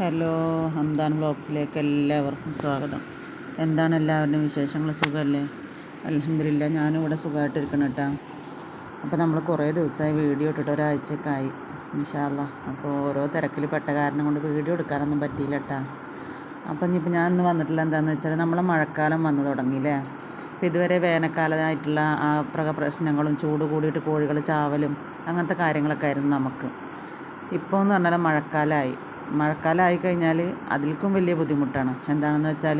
Hello, Hamdan വ്ളോഗ്സിലേക്ക് എല്ലാവർക്കും സ്വാഗതം. എന്താണ് എല്ലാവരുടെയും വിശേഷങ്ങൾ? സുഖമല്ലേ? അൽഹംദുലില്ലാ, ഞാനും ഇവിടെ സുഖമായിട്ടിരിക്കണം കേട്ടോ. അപ്പോൾ നമ്മൾ കുറേ ദിവസമായി വീഡിയോ ഇട്ടിട്ട് ഒരാഴ്ചക്കായി ഇൻഷാ അല്ലാ. അപ്പോൾ ഓരോ തിരക്കിൽ പെട്ട കാരണം കൊണ്ട് വീഡിയോ എടുക്കാനൊന്നും പറ്റിയില്ല കേട്ടോ. അപ്പം ഇനിയിപ്പോൾ ഞാൻ ഇന്ന് വന്നിട്ടില്ല എന്താണെന്ന് വെച്ചാൽ നമ്മളെ മഴക്കാലം വന്നു തുടങ്ങിയില്ലേ. അപ്പോൾ ഇതുവരെ വേനൽക്കാലമായിട്ടുള്ള ആ പ്രശ്നങ്ങളും ചൂട് കൂടിയിട്ട് കോഴികൾ ചാവലും അങ്ങനത്തെ കാര്യങ്ങളൊക്കെ ആയിരുന്നു നമുക്ക്. ഇപ്പോൾ എന്ന് പറഞ്ഞാൽ മഴക്കാലമായി കഴിഞ്ഞാൽ അതിൽക്കും വലിയ ബുദ്ധിമുട്ടാണ്. എന്താണെന്ന് വെച്ചാൽ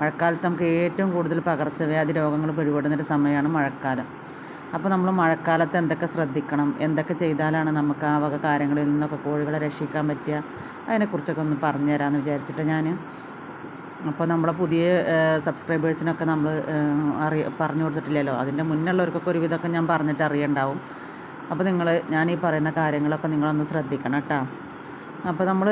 മഴക്കാലത്ത് നമുക്ക് ഏറ്റവും കൂടുതൽ പകർച്ചവ്യാധി രോഗങ്ങൾ പിടിപെടുന്നൊരു സമയമാണ് മഴക്കാലം. അപ്പോൾ നമ്മൾ മഴക്കാലത്ത് എന്തൊക്കെ ശ്രദ്ധിക്കണം, എന്തൊക്കെ ചെയ്താലാണ് നമുക്ക് ആ വക കാര്യങ്ങളിൽ നിന്നൊക്കെ കോഴികളെ രക്ഷിക്കാൻ പറ്റുക, അതിനെക്കുറിച്ചൊക്കെ ഒന്ന് പറഞ്ഞു തരാമെന്ന് വിചാരിച്ചിട്ട് ഞാൻ. അപ്പോൾ നമ്മളെ പുതിയ സബ്സ്ക്രൈബേഴ്സിനൊക്കെ നമ്മൾ പറഞ്ഞു കൊടുത്തിട്ടില്ലല്ലോ. അതിൻ്റെ മുന്നുള്ളവർക്കൊക്കെ ഒരുവിധമൊക്കെ ഞാൻ പറഞ്ഞിട്ട് അറിയണ്ടാവും. അപ്പോൾ ഞാൻ ഈ പറയുന്ന കാര്യങ്ങളൊക്കെ നിങ്ങളൊന്ന് ശ്രദ്ധിക്കണം കേട്ടോ. അപ്പോൾ നമ്മൾ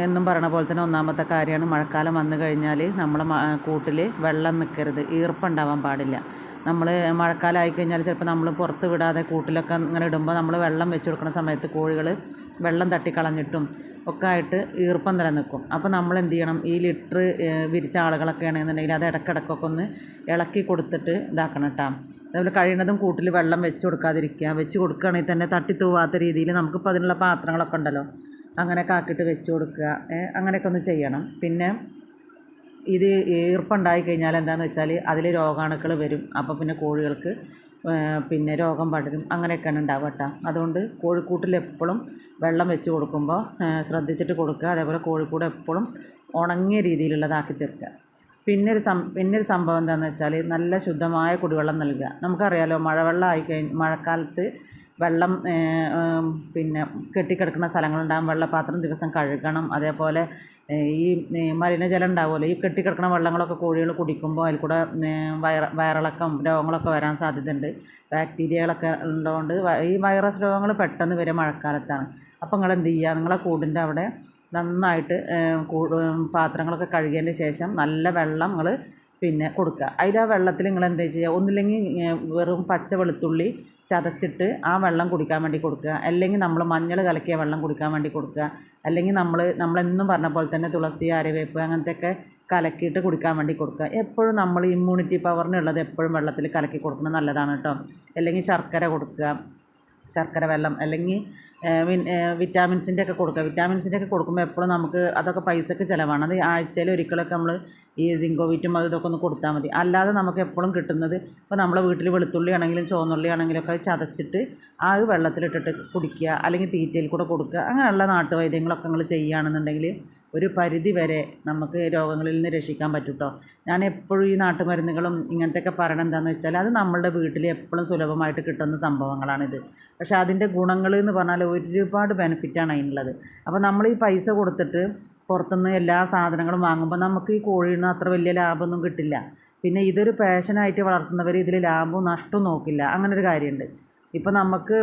എന്നും പറയണ പോലെ തന്നെ ഒന്നാമത്തെ കാര്യമാണ്, മഴക്കാലം വന്നു കഴിഞ്ഞാൽ നമ്മളെ കൂട്ടിൽ വെള്ളം നിൽക്കരുത്, ഈർപ്പുണ്ടാവാൻ പാടില്ല. നമ്മൾ മഴക്കാലം ആയിക്കഴിഞ്ഞാൽ ചിലപ്പോൾ നമ്മൾ പുറത്ത് വിടാതെ കൂട്ടിലൊക്കെ ഇങ്ങനെ ഇടുമ്പോൾ നമ്മൾ വെള്ളം വെച്ച് കൊടുക്കുന്ന സമയത്ത് കോഴികൾ വെള്ളം തട്ടിക്കളഞ്ഞിട്ടും ഒക്കെ ആയിട്ട് ഈർപ്പം നിലനിൽക്കും. അപ്പോൾ നമ്മൾ എന്ത് ചെയ്യണം, ഈ ലിറ്റർ വിരിച്ച ആളുകളൊക്കെ ആണെന്നുണ്ടെങ്കിൽ അത് ഇടയ്ക്കിടയ്ക്കൊക്കെ ഒന്ന് ഇളക്കി കൊടുത്തിട്ട് ഇതാക്കണം കേട്ടോ. അതേപോലെ കഴിയുന്നതും കൂട്ടിൽ വെള്ളം വെച്ച് കൊടുക്കാതിരിക്കുക. വെച്ച് കൊടുക്കുകയാണെങ്കിൽ തന്നെ തട്ടി തൂവാത്ത രീതിയിൽ നമുക്കിപ്പോൾ അതിനുള്ള പാത്രങ്ങളൊക്കെ ഉണ്ടല്ലോ, അങ്ങനെയൊക്കെ ആക്കിയിട്ട് വെച്ച് കൊടുക്കുക. അങ്ങനെയൊക്കെ ഒന്ന് ചെയ്യണം. പിന്നെ ഇത് ഈർപ്പുണ്ടായി കഴിഞ്ഞാൽ എന്താണെന്ന് വെച്ചാൽ അതിൽ രോഗാണുക്കൾ വരും. അപ്പോൾ പിന്നെ കോഴികൾക്ക് പിന്നെ രോഗം പടരും. അങ്ങനെയൊക്കെയാണ് ഉണ്ടാവുക കേട്ടോ. അതുകൊണ്ട് കോഴിക്കൂട്ടിൽ എപ്പോഴും വെള്ളം വെച്ച് കൊടുക്കുമ്പോൾ ശ്രദ്ധിച്ചിട്ട് കൊടുക്കുക. അതേപോലെ കോഴിക്കൂട് എപ്പോഴും ഉണങ്ങിയ രീതിയിലുള്ളതാക്കി തീർക്കുക. പിന്നൊരു സംഭവം എന്താണെന്ന് വെച്ചാൽ നല്ല ശുദ്ധമായ കുടിവെള്ളം നൽകുക. നമുക്കറിയാലോ, മഴക്കാലത്ത് വെള്ളം പിന്നെ കെട്ടിക്കിടക്കുന്ന സ്ഥലങ്ങളുണ്ടാകും. വെള്ളപ്പാത്രം ദിവസം കഴുകണം. അതേപോലെ ഈ മലിനജലം ഉണ്ടാവുമല്ലോ, ഈ കെട്ടിക്കിടക്കുന്ന വെള്ളങ്ങളൊക്കെ കോഴികൾ കുടിക്കുമ്പോൾ അതിൽ കൂടെ വയറിളക്കം രോഗങ്ങളൊക്കെ വരാൻ സാധ്യതയുണ്ട്. ബാക്ടീരിയകളൊക്കെ ഉള്ളതുകൊണ്ട് ഈ വൈറസ് രോഗങ്ങൾ പെട്ടെന്ന് വരെ മഴക്കാലത്താണ്. അപ്പോൾ നിങ്ങൾ എന്ത് ചെയ്യുക, നിങ്ങളെ കൂടിൻ്റെ അവിടെ നന്നായിട്ട് പാത്രങ്ങളൊക്കെ കഴുകിയതിന് ശേഷം നല്ല വെള്ളം നിങ്ങൾ പിന്നെ കൊടുക്കുക. അതിൽ ആ വെള്ളത്തിൽ നിങ്ങൾ എന്താ ചെയ്യുക, ഒന്നില്ലെങ്കിൽ വെറും പച്ച വെളുത്തുള്ളി ചതച്ചിട്ട് ആ വെള്ളം കുടിക്കാൻ വേണ്ടി കൊടുക്കുക. അല്ലെങ്കിൽ നമ്മൾ മഞ്ഞൾ കലക്കിയ വെള്ളം കുടിക്കാൻ വേണ്ടി കൊടുക്കുക. അല്ലെങ്കിൽ നമ്മളെന്നും പറഞ്ഞ പോലെ തന്നെ തുളസി, ആര്യവേപ്പ് അങ്ങനത്തെയൊക്കെ കലക്കിയിട്ട് കുടിക്കാൻ വേണ്ടി കൊടുക്കുക. എപ്പോഴും നമ്മൾ ഇമ്മ്യൂണിറ്റി പവറിനുള്ളത് എപ്പോഴും വെള്ളത്തിൽ കലക്കി കൊടുക്കുന്നത് നല്ലതാണ് കേട്ടോ. അല്ലെങ്കിൽ ശർക്കര കൊടുക്കുക, ശർക്കര വെള്ളം. അല്ലെങ്കിൽ വിറ്റാമിൻസിൻ്റെ ഒക്കെ കൊടുക്കുക. വിറ്റാമിൻസിൻ്റെ ഒക്കെ കൊടുക്കുമ്പോൾ എപ്പോഴും നമുക്ക് അതൊക്കെ പൈസക്ക് ചിലവാണ്. അത് ആഴ്ചയിൽ ഒരിക്കലൊക്കെ നമ്മൾ ഈ സിങ്കോവിറ്റും ഇതൊക്കെ ഒന്ന് കൊടുത്താൽ മതി. അല്ലാതെ നമുക്ക് എപ്പോഴും കിട്ടുന്നത്, ഇപ്പോൾ നമ്മളെ വീട്ടിൽ വെളുത്തുള്ളി ആണെങ്കിലും ചുവന്നുള്ളി ആണെങ്കിലും ഒക്കെ ചതച്ചിട്ട് ആ വെള്ളത്തിലിട്ടിട്ട് കുടിക്കുക, അല്ലെങ്കിൽ തീറ്റയിൽ കൂടെ കൊടുക്കുക. അങ്ങനെയുള്ള നാട്ടുവൈദ്യങ്ങളൊക്കെ നിങ്ങൾ ചെയ്യുകയാണെന്നുണ്ടെങ്കിൽ ഒരു പരിധി വരെ നമുക്ക് രോഗങ്ങളിൽ നിന്ന് രക്ഷിക്കാൻ പറ്റും കേട്ടോ. ഞാൻ എപ്പോഴും ഈ നാട്ടുമരുന്നുകളും ഇങ്ങനത്തെയൊക്കെ പറയണത് എന്താണെന്ന് വെച്ചാൽ അത് നമ്മളുടെ വീട്ടിൽ എപ്പോഴും സുലഭമായിട്ട് കിട്ടുന്ന സംഭവങ്ങളാണിത്. പക്ഷേ അതിൻ്റെ ഗുണങ്ങൾ എന്ന് പറഞ്ഞാൽ ഒരുപാട് ബെനിഫിറ്റാണ് അതിനുള്ളത്. അപ്പോൾ നമ്മൾ ഈ പൈസ കൊടുത്തിട്ട് പുറത്തുനിന്ന് എല്ലാ സാധനങ്ങളും വാങ്ങുമ്പോൾ നമുക്ക് ഈ കോഴിയിൽ നിന്ന് അത്ര വലിയ ലാഭമൊന്നും കിട്ടില്ല. പിന്നെ ഇതൊരു പാഷനായിട്ട് വളർത്തുന്നവർ ഇതിൽ ലാഭവും നഷ്ടവും നോക്കില്ല. അങ്ങനൊരു കാര്യമുണ്ട്. ഇപ്പോൾ നമുക്ക്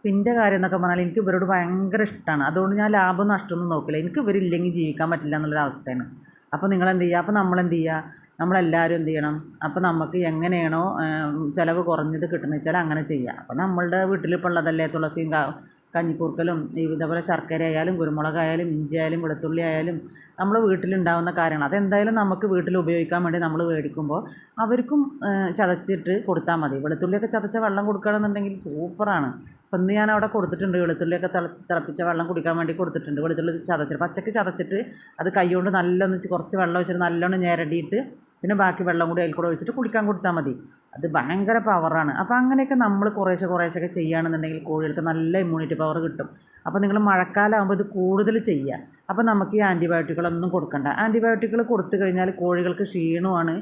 എൻ്റെ കാര്യം എന്നൊക്കെ പറഞ്ഞാൽ എനിക്ക് ഇവരോട് ഭയങ്കര ഇഷ്ടമാണ്. അതുകൊണ്ട് ഞാൻ ലാഭം നഷ്ടമൊന്നും നോക്കില്ല. എനിക്ക് ഇവരില്ലെങ്കിൽ ജീവിക്കാൻ പറ്റില്ല എന്നുള്ളൊരവസ്ഥയാണ്. അപ്പോൾ നിങ്ങളെന്ത് ചെയ്യുക, അപ്പോൾ നമ്മളെന്ത് ചെയ്യുക, നമ്മളെല്ലാവരും എന്ത് ചെയ്യണം, അപ്പോൾ നമുക്ക് എങ്ങനെയാണോ ചിലവ് കുറഞ്ഞത് കിട്ടുന്നത് വെച്ചാൽ അങ്ങനെ ചെയ്യുക. അപ്പോൾ നമ്മളുടെ വീട്ടിലിപ്പോൾ ഉള്ളതല്ലേ തുളസിയും കഞ്ഞിക്കൂർക്കലും ഇതേപോലെ ശർക്കര ആയാലും കുരുമുളകായാലും ഇഞ്ചി ആയാലും വെളുത്തുള്ളി ആയാലും നമ്മൾ വീട്ടിലുണ്ടാകുന്ന കാര്യങ്ങൾ അതെന്തായാലും നമുക്ക് വീട്ടിൽ ഉപയോഗിക്കാൻ വേണ്ടി നമ്മൾ മേടിക്കുമ്പോൾ അവർക്കും ചതച്ചിട്ട് കൊടുത്താൽ മതി. വെളുത്തുള്ളിയൊക്കെ ചതച്ച വെള്ളം കൊടുക്കുകയാണെന്നുണ്ടെങ്കിൽ സൂപ്പറാണ്. അപ്പം ഇന്ന് ഞാൻ അവിടെ കൊടുത്തിട്ടുണ്ട്, വെളുത്തുള്ളിയൊക്കെ തിളപ്പിച്ച വെള്ളം കുടിക്കാൻ വേണ്ടി കൊടുത്തിട്ടുണ്ട്. വെളുത്തുള്ളി ചതച്ചിട്ട് പച്ചക്ക് ചതച്ചിട്ട് അത് കൈകൊണ്ട് നല്ലോണം കുറച്ച് വെള്ളം ഒഴിച്ചിട്ട് നല്ലോണം ഞെരടിയിട്ട് പിന്നെ ബാക്കി വെള്ളം കൂടി അതിൽ കൂടെ ഒഴിച്ചിട്ട് കുടിക്കാൻ കൊടുത്താൽ മതി. അത് ഭയങ്കര പവറാണ്. അപ്പോൾ അങ്ങനെയൊക്കെ നമ്മൾ കുറേശ്ശെ ചെയ്യുകയാണെന്നുണ്ടെങ്കിൽ കോഴികൾക്ക് നല്ല ഇമ്മ്യൂണിറ്റി പവർ കിട്ടും. അപ്പോൾ നിങ്ങൾ മഴക്കാലമാകുമ്പോൾ ഇത് കൂടുതൽ ചെയ്യുക. അപ്പോൾ നമുക്ക് ഈ ആൻറ്റിബയോട്ടിക്കുകളൊന്നും കൊടുക്കണ്ട. ആൻറ്റിബയോട്ടിക്കുകൾ കൊടുത്തു കഴിഞ്ഞാൽ കോഴികൾക്ക് ക്ഷീണമാണ്.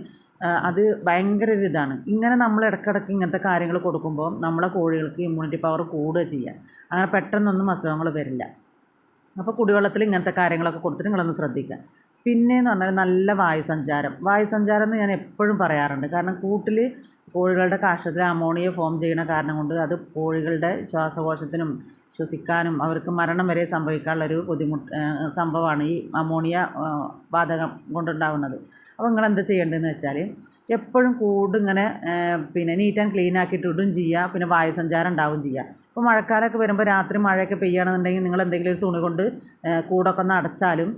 അത് ഭയങ്കര ഒരു ഇതാണ്. ഇങ്ങനെ നമ്മൾ ഇടയ്ക്കിടയ്ക്ക് ഇങ്ങനത്തെ കാര്യങ്ങൾ കൊടുക്കുമ്പോൾ നമ്മളെ കോഴികൾക്ക് ഇമ്മ്യൂണിറ്റി പവർ കൂടുക ചെയ്യുക. അങ്ങനെ പെട്ടെന്നൊന്നും അസുഖങ്ങൾ വരില്ല. അപ്പോൾ കുടിവെള്ളത്തിൽ ഇങ്ങനത്തെ കാര്യങ്ങളൊക്കെ കൊടുത്തിട്ട് നിങ്ങളൊന്ന് ശ്രദ്ധിക്കുക. പിന്നെയെന്ന് പറഞ്ഞാൽ നല്ല വായുസഞ്ചാരം എന്ന് ഞാൻ എപ്പോഴും പറയാറുണ്ട്. കാരണം കൂട്ടിൽ കോഴികളുടെ കാഷ്ടത്തിൽ അമോണിയ ഫോം ചെയ്യുന്ന കാരണം കൊണ്ട് അത് കോഴികളുടെ ശ്വാസകോശത്തിനും ശ്വസിക്കാനും അവർക്ക് മരണം വരെ സംഭവിക്കാനുള്ളൊരു സംഭവമാണ് ഈ അമോണിയ വാതകം കൊണ്ടുണ്ടാകുന്നത്. അപ്പോൾ നിങ്ങളെന്താ ചെയ്യേണ്ടതെന്ന് വെച്ചാൽ എപ്പോഴും കൂട് ഇങ്ങനെ പിന്നെ നീറ്റ് ആൻഡ് ക്ലീൻ ആക്കിയിട്ട് ഇടും ചെയ്യുക. പിന്നെ വായുസഞ്ചാരം ഉണ്ടാവും ചെയ്യുക. ഇപ്പോൾ മഴക്കാലമൊക്കെ വരുമ്പോൾ രാത്രി മഴയൊക്കെ പെയ്യുകയാണെന്നുണ്ടെങ്കിൽ നിങ്ങൾ എന്തെങ്കിലും ഒരു തുണി കൊണ്ട് കൂടൊക്കെ ഒന്ന് അടച്ചാലും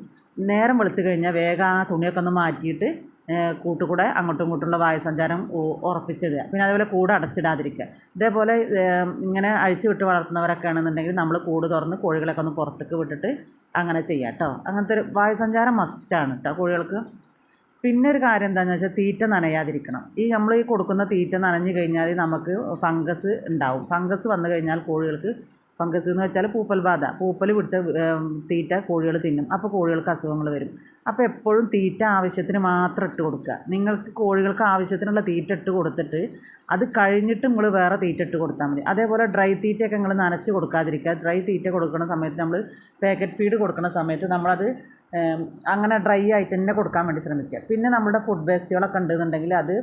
നേരം വെളുത്ത് കഴിഞ്ഞാൽ വേഗം ആ തുണിയൊക്കെ ഒന്ന് മാറ്റിയിട്ട് കൂട്ടുകൂടെ അങ്ങോട്ടും ഇങ്ങോട്ടുള്ള വായുസഞ്ചാരം ഉറപ്പിച്ചിടുക. പിന്നെ അതേപോലെ കൂട് അടച്ചിടാതിരിക്കുക. ഇതേപോലെ ഇങ്ങനെ അഴിച്ചു വിട്ട് വളർത്തുന്നവരൊക്കെ ആണെന്നുണ്ടെങ്കിൽ നമ്മൾ കൂട് തുറന്ന് കോഴികളൊക്കെ ഒന്ന് പുറത്തേക്ക് വിട്ടിട്ട് അങ്ങനെ ചെയ്യാം കേട്ടോ. അങ്ങനത്തെ ഒരു വായുസഞ്ചാരം മസ്റ്റാണ് കേട്ടോ കോഴികൾക്ക്. പിന്നെ ഒരു കാര്യം എന്താണെന്ന് വെച്ചാൽ തീറ്റ നനയാതിരിക്കണം. നമ്മൾ ഈ കൊടുക്കുന്ന തീറ്റ നനഞ്ഞു കഴിഞ്ഞാൽ നമുക്ക് ഫംഗസ് ഉണ്ടാവും. ഫംഗസ് വന്നു കഴിഞ്ഞാൽ കോഴികൾക്ക് ഫംഗസ് എന്ന് വെച്ചാൽ പൂപ്പൽ ബാധ, പൂപ്പൽ പിടിച്ച തീറ്റ കോഴികൾ തിന്നും. അപ്പോൾ കോഴികൾക്ക് അസുഖങ്ങൾ വരും. അപ്പോൾ എപ്പോഴും തീറ്റ ആവശ്യത്തിന് മാത്രം ഇട്ട് കൊടുക്കുക. നിങ്ങൾക്ക് കോഴികൾക്ക് ആവശ്യത്തിനുള്ള തീറ്റ ഇട്ട് കൊടുത്തിട്ട് അത് കഴിഞ്ഞിട്ട് നിങ്ങൾ വേറെ തീറ്റ ഇട്ട് കൊടുത്താൽ മതി. അതേപോലെ ഡ്രൈ തീറ്റയൊക്കെ നിങ്ങൾ നനച്ച് കൊടുക്കാതിരിക്കുക. ഡ്രൈ തീറ്റ കൊടുക്കുന്ന സമയത്ത് നമ്മൾ പാക്കറ്റ് ഫീഡ് കൊടുക്കുന്ന സമയത്ത് നമ്മളത് അങ്ങനെ ഡ്രൈ ആയിട്ട് തന്നെ കൊടുക്കാൻ വേണ്ടി ശ്രമിക്കുക. പിന്നെ നമ്മുടെ ഫുഡ് വേസ്റ്റുകളൊക്കെ ഉണ്ടെന്നുണ്ടെങ്കിൽ അത്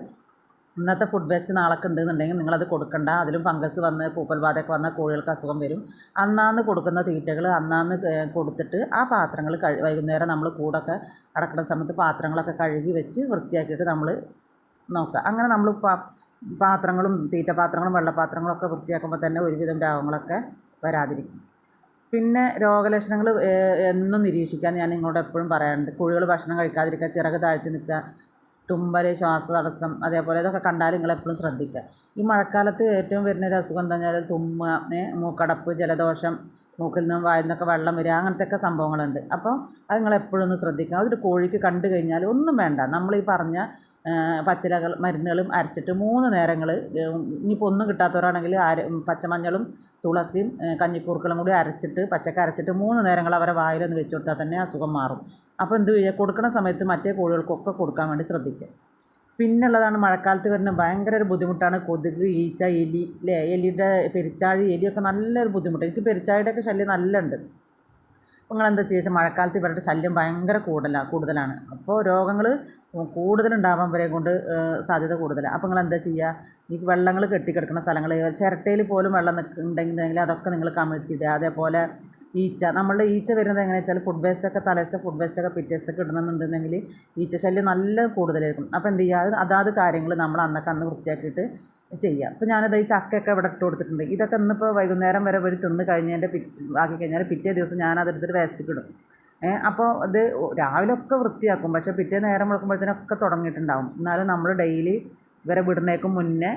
ഇന്നത്തെ ഫുഡ് വേസ്റ്റ് നാളൊക്കെ ഉണ്ടെന്നുണ്ടെങ്കിൽ നിങ്ങളത് കൊടുക്കണ്ട. അതിലും ഫംഗസ് വന്ന് പൂപ്പൽ ബാധയൊക്കെ വന്നാൽ കോഴികൾക്ക് അസുഖം വരും. അന്നാന്ന് കൊടുക്കുന്ന തീറ്റകൾ അന്നാന്ന് കൊടുത്തിട്ട് ആ പാത്രങ്ങൾ വൈകുന്നേരം നമ്മൾ കൂടൊക്കെ അടക്കുന്ന സമയത്ത് പാത്രങ്ങളൊക്കെ കഴുകി വെച്ച് വൃത്തിയാക്കിയിട്ട് നമ്മൾ നോക്കുക. അങ്ങനെ നമ്മൾ പാത്രങ്ങളും തീറ്റപാത്രങ്ങളും വെള്ളപാത്രങ്ങളൊക്കെ വൃത്തിയാക്കുമ്പോൾ തന്നെ ഒരുവിധം രോഗങ്ങളൊക്കെ വരാതിരിക്കും. പിന്നെ രോഗലക്ഷണങ്ങൾ എന്നും നിരീക്ഷിക്കാൻ ഞാൻ നിങ്ങളോട് എപ്പോഴും പറയാറുണ്ട്. കോഴികൾ ഭക്ഷണം കഴിക്കാതിരിക്കുക, ചിറക് താഴ്ത്തി നിൽക്കുക, തുമ്മൽ, ശ്വാസതടസ്സം, അതേപോലെ ഇതൊക്കെ കണ്ടാൽ നിങ്ങളെപ്പോഴും ശ്രദ്ധിക്കുക. ഈ മഴക്കാലത്ത് ഏറ്റവും വരുന്നൊരു അസുഖം എന്താണെന്ന് വെച്ചാൽ തുമ്മുക, മൂക്കടപ്പ്, ജലദോഷം, മൂക്കിൽ നിന്നും വായിൽ നിന്നൊക്കെ വെള്ളം വരിക, അങ്ങനത്തെയൊക്കെ സംഭവങ്ങളുണ്ട്. അപ്പോൾ അത് നിങ്ങളെപ്പോഴും ഒന്ന് ശ്രദ്ധിക്കുക. അതൊരു കോഴിക്ക് കണ്ടു കഴിഞ്ഞാൽ ഒന്നും വേണ്ട, നമ്മൾ ഈ പറഞ്ഞ പച്ചിലകൾ മരുന്നുകളും അരച്ചിട്ട് 3 നേരങ്ങൾ, ഇനിയിപ്പോൾ ഒന്നും കിട്ടാത്തവരാണെങ്കിൽ പച്ചമഞ്ഞളും തുളസിയും കഞ്ഞിക്കൂർക്കളും കൂടി അരച്ചിട്ട് പച്ചക്ക അരച്ചിട്ട് 3 നേരങ്ങൾ അവരെ വായിലൊന്ന് വെച്ച് കൊടുത്താൽ തന്നെ അസുഖം മാറും. അപ്പോൾ എന്ത് ചെയ്യുക, കൊടുക്കുന്ന സമയത്ത് മറ്റേ കോഴികൾക്കൊക്കെ കൊടുക്കാൻ വേണ്ടി ശ്രദ്ധിക്കുക. പിന്നുള്ളതാണ് മഴക്കാലത്ത് വരുന്ന ഭയങ്കര ഒരു ബുദ്ധിമുട്ടാണ് കൊതുക്, ഈച്ച, എലി അല്ലേ. എലിയുടെ പെരിച്ചാഴി, എലിയൊക്കെ നല്ലൊരു ബുദ്ധിമുട്ട്. എനിക്ക് പെരിച്ചാഴിയുടെയൊക്കെ ശല്യം നല്ല ഉണ്ട്. അപ്പോൾ നിങ്ങൾ എന്താ ചെയ്യുക, മഴക്കാലത്ത് ഇവരുടെ ശല്യം ഭയങ്കര കൂടുതലാണ്. അപ്പോൾ രോഗങ്ങൾ കൂടുതലുണ്ടാവാൻ വരെ കൊണ്ട് സാധ്യത കൂടുതലാണ്. അപ്പോൾ നിങ്ങൾ എന്താ ചെയ്യുക, ഈ വെള്ളങ്ങൾ കെട്ടിക്കിടക്കുന്ന സ്ഥലങ്ങൾ, ചിരട്ടയിൽ പോലും വെള്ളം ഉണ്ടെങ്കിൽ അതൊക്കെ നിങ്ങൾ കമിഴ്ത്തിയിടുക. അതേപോലെ നമ്മളുടെ ഈച്ച വരുന്നത് എങ്ങനെയാണെന്ന് വെച്ചാൽ ഫുഡ് വേസ്റ്റൊക്കെ തലേസത്തെ ഫുഡ് വേസ്റ്റൊക്കെ പിറ്റേസത്തൊക്കെ ഇടണമെന്നുണ്ടെങ്കിൽ ഈച്ച ശല്യം നല്ല കൂടുതലായിരിക്കും. അപ്പോൾ എന്ത് ചെയ്യുക, അതാത് കാര്യങ്ങൾ നമ്മൾ അന്ന് വൃത്തിയാക്കിയിട്ട് ചെയ്യുക. ഇപ്പോൾ ഞാനത് ഈ ചക്കയൊക്കെ ഇവിടെ ഇട്ട് കൊടുത്തിട്ടുണ്ട്. ഇതൊക്കെ ഇന്നിപ്പോൾ വൈകുന്നേരം വരെ ഒരു തിന്ന് കഴിഞ്ഞതിൻ്റെ ആക്കി കഴിഞ്ഞാൽ പിറ്റേ ദിവസം ഞാനതെടുത്തിട്ട് വേസ്റ്റിക്ക് ഇടും. അപ്പോൾ അത് രാവിലെ ഒക്കെ വൃത്തിയാക്കും, പക്ഷേ പിറ്റേ നേരം വെക്കുമ്പോഴത്തേനൊക്കെ തുടങ്ങിയിട്ടുണ്ടാവും. എന്നാലും നമ്മൾ ഡെയിലി ഇവരെ വിടുന്നേക്കും മുന്നേ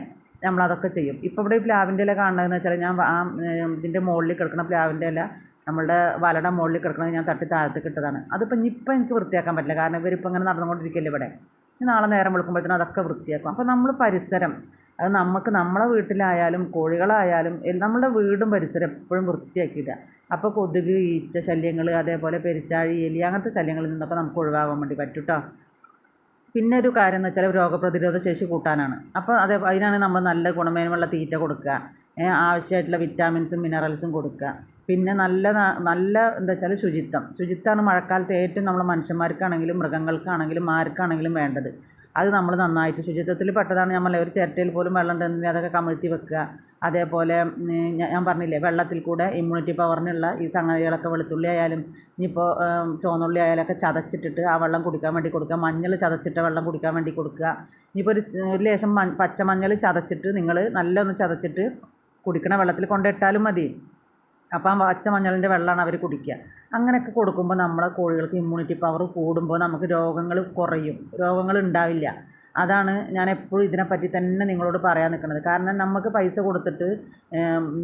നമ്മളതൊക്കെ ചെയ്യും. ഇപ്പോൾ ഇവിടെ ഈ പ്ലാവിൻ്റെ ഇല കാണുന്നതെന്ന് വെച്ചാൽ ഞാൻ ഇതിൻ്റെ മുകളിൽ കിടക്കുന്ന പ്ലാവിൻ്റെ ഇല നമ്മളുടെ വലയുടെ മുകളിൽ കിടക്കുന്നത് ഞാൻ തട്ടി താഴത്തേക്ക് ഇട്ടതാണ്. അതിപ്പോൾ ഇനിയിപ്പോൾ എനിക്ക് വൃത്തിയാക്കാൻ പറ്റില്ല, കാരണം ഇവരിപ്പോൾ ഇങ്ങനെ നടന്നുകൊണ്ടിരിക്കുകയല്ലേ ഇവിടെ. നാളെ നേരം വെളുക്കുമ്പോഴത്തേനും അതൊക്കെ വൃത്തിയാക്കും. അപ്പോൾ നമ്മൾ പരിസരം, അത് നമ്മളെ വീട്ടിലായാലും കോഴികളായാലും നമ്മുടെ വീടും പരിസരം എപ്പോഴും വൃത്തിയാക്കിയിടുക. അപ്പോൾ കൊതുക്, ഈച്ച ശല്യങ്ങൾ, അതേപോലെ പെരിച്ചാഴി, എലി, അങ്ങനത്തെ ശല്യങ്ങളിൽ നിന്നൊക്കെ നമുക്ക് ഒഴിവാകാൻ വേണ്ടി പറ്റും കേട്ടോ. പിന്നെ ഒരു കാര്യം എന്ന് വെച്ചാൽ രോഗപ്രതിരോധ ശേഷി കൂട്ടാനാണ്. അപ്പോൾ അതിനാണ് നമ്മൾ നല്ല ഗുണമേന്മയുള്ള തീറ്റ കൊടുക്കുക, ആവശ്യമായിട്ടുള്ള വിറ്റാമിൻസും മിനറൽസും കൊടുക്കുക. പിന്നെ നല്ല എന്താ വെച്ചാൽ ശുചിത്വമാണ് മഴക്കാലത്ത് ഏറ്റവും നമ്മൾ മനുഷ്യന്മാർക്കാണെങ്കിലും മൃഗങ്ങൾക്കാണെങ്കിലും ആർക്കാണെങ്കിലും വേണ്ടത്. അത് നമ്മൾ നന്നായിട്ട് ശുചിത്വത്തിൽ പെട്ടതാണ്. നമ്മൾ ഒരു ചിരട്ടയിൽ പോലും വെള്ളം ഉണ്ടെങ്കിൽ അതൊക്കെ കമിഴ്ത്തി വെക്കുക. അതേപോലെ ഞാൻ പറഞ്ഞില്ലേ, വെള്ളത്തിൽ കൂടെ ഇമ്മ്യൂണിറ്റി പവറിനുള്ള ഈ സംഗതികളൊക്കെ, വെളുത്തുള്ളി ആയാലും ഇനിയിപ്പോൾ ചുവന്നുള്ളി ആയാലൊക്കെ ചതച്ചിട്ടിട്ട് ആ വെള്ളം കുടിക്കാൻ വേണ്ടി കൊടുക്കുക. മഞ്ഞൾ ചതച്ചിട്ട വെള്ളം കുടിക്കാൻ വേണ്ടി കൊടുക്കുക. ഇനിയിപ്പോൾ ഒരു ലേശം പച്ചമഞ്ഞൾ ചതച്ചിട്ട് നിങ്ങൾ നല്ലൊന്ന് ചതച്ചിട്ട് കുടിക്കണ വെള്ളത്തിൽ കൊണ്ടിട്ടാലും മതി. അപ്പോൾ ആ പച്ചമഞ്ഞളിൻ്റെ വെള്ളമാണ് അവർ കുടിക്കുക. അങ്ങനെയൊക്കെ കൊടുക്കുമ്പോൾ നമ്മളെ കോഴികൾക്ക് ഇമ്മ്യൂണിറ്റി പവർ കൂടുമ്പോൾ നമുക്ക് രോഗങ്ങൾ കുറയും, രോഗങ്ങൾ ഉണ്ടാവില്ല. അതാണ് ഞാൻ എപ്പോഴും ഇതിനെപ്പറ്റി തന്നെ നിങ്ങളോട് പറയാൻ നിൽക്കുന്നത്. കാരണം നമുക്ക് പൈസ കൊടുത്തിട്ട്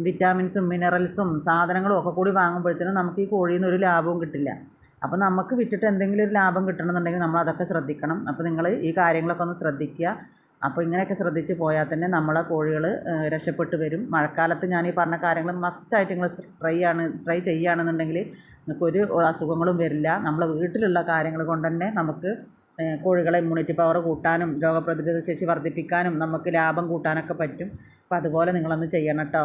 വിറ്റാമിൻസും മിനറൽസും സാധനങ്ങളും ഒക്കെ കൂടി വാങ്ങുമ്പോഴത്തേനും നമുക്ക് ഈ കോഴിയിൽ നിന്ന് ഒരു ലാഭവും കിട്ടില്ല. അപ്പോൾ നമുക്ക് വിറ്റിട്ട് എന്തെങ്കിലും ഒരു ലാഭം കിട്ടണമെന്നുണ്ടെങ്കിൽ നമ്മൾ അതൊക്കെ ശ്രദ്ധിക്കണം. അപ്പോൾ നിങ്ങൾ ഈ കാര്യങ്ങളൊക്കെ ഒന്ന് ശ്രദ്ധിക്കുക. അപ്പോൾ ഇങ്ങനെയൊക്കെ ശ്രദ്ധിച്ച് പോയാൽ തന്നെ നമ്മളെ കോഴികൾ രക്ഷപ്പെട്ട് വരും. മഴക്കാലത്ത് ഞാൻ ഈ പറഞ്ഞ കാര്യങ്ങൾ മസ്റ്റായിട്ട് നിങ്ങൾ ട്രൈ ചെയ്യുകയാണെന്നുണ്ടെങ്കിൽ നിങ്ങൾക്കൊരു അസുഖങ്ങളും വരില്ല. നമ്മളെ വീട്ടിലുള്ള കാര്യങ്ങൾ കൊണ്ട് തന്നെ നമുക്ക് കോഴികളെ ഇമ്മ്യൂണിറ്റി പവർ കൂട്ടാനും രോഗപ്രതിരോധ ശേഷി വർദ്ധിപ്പിക്കാനും നമുക്ക് ലാഭം കൂട്ടാനൊക്കെ പറ്റും. അപ്പോൾ അതുപോലെ നിങ്ങളൊന്ന് ചെയ്യണം കേട്ടോ.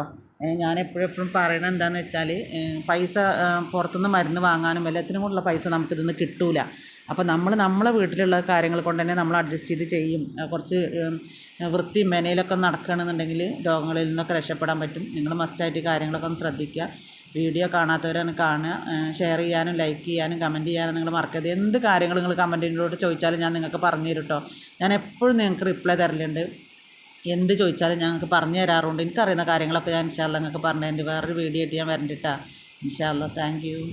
ഞാൻ എപ്പോഴും പറയണത് എന്താണെന്ന് വെച്ചാൽ പൈസ പുറത്തുനിന്ന് മരുന്ന് വാങ്ങാനും എല്ലാത്തിനും കൂടെയുള്ള പൈസ നമുക്കിതൊന്നും കിട്ടൂല. അപ്പോൾ നമ്മളെ വീട്ടിലുള്ള കാര്യങ്ങൾ കൊണ്ട് തന്നെ നമ്മൾ അഡ്ജസ്റ്റ് ചെയ്ത് ചെയ്യും. കുറച്ച് വൃത്തി മെനയിലൊക്കെ നടക്കുകയാണെന്നുണ്ടെങ്കിൽ രോഗങ്ങളിൽ നിന്നൊക്കെ രക്ഷപ്പെടാൻ പറ്റും. നിങ്ങൾ മസ്റ്റായിട്ട് കാര്യങ്ങളൊക്കെ ഒന്ന് ശ്രദ്ധിക്കുക. വീഡിയോ കാണാത്തവരാണ് കാണുക. ഷെയർ ചെയ്യാനും ലൈക്ക് ചെയ്യാനും കമൻറ്റ് ചെയ്യാനും നിങ്ങൾ മറക്കരുത്. എന്ത് കാര്യങ്ങൾ നിങ്ങൾ കമൻറ്റിലൂടെ ചോദിച്ചാലും ഞാൻ നിങ്ങൾക്ക് പറഞ്ഞു തരും കേട്ടോ. ഞാൻ എപ്പോഴും നിങ്ങൾക്ക് റിപ്ലൈ തരലുണ്ട്. എന്ത് ചോദിച്ചാലും ഞങ്ങൾക്ക് പറഞ്ഞു തരാറുണ്ട്. എനിക്കറിയുന്ന കാര്യങ്ങളൊക്കെ ഞാൻ ഇൻഷാ അല്ലാ നിങ്ങൾക്ക് പറഞ്ഞു തരുന്നുണ്ട്. വേറൊരു വീഡിയോ ആയിട്ട് ഞാൻ വരണ്ടിട്ടാ. ഇൻഷാ അല്ലാ. Thank you.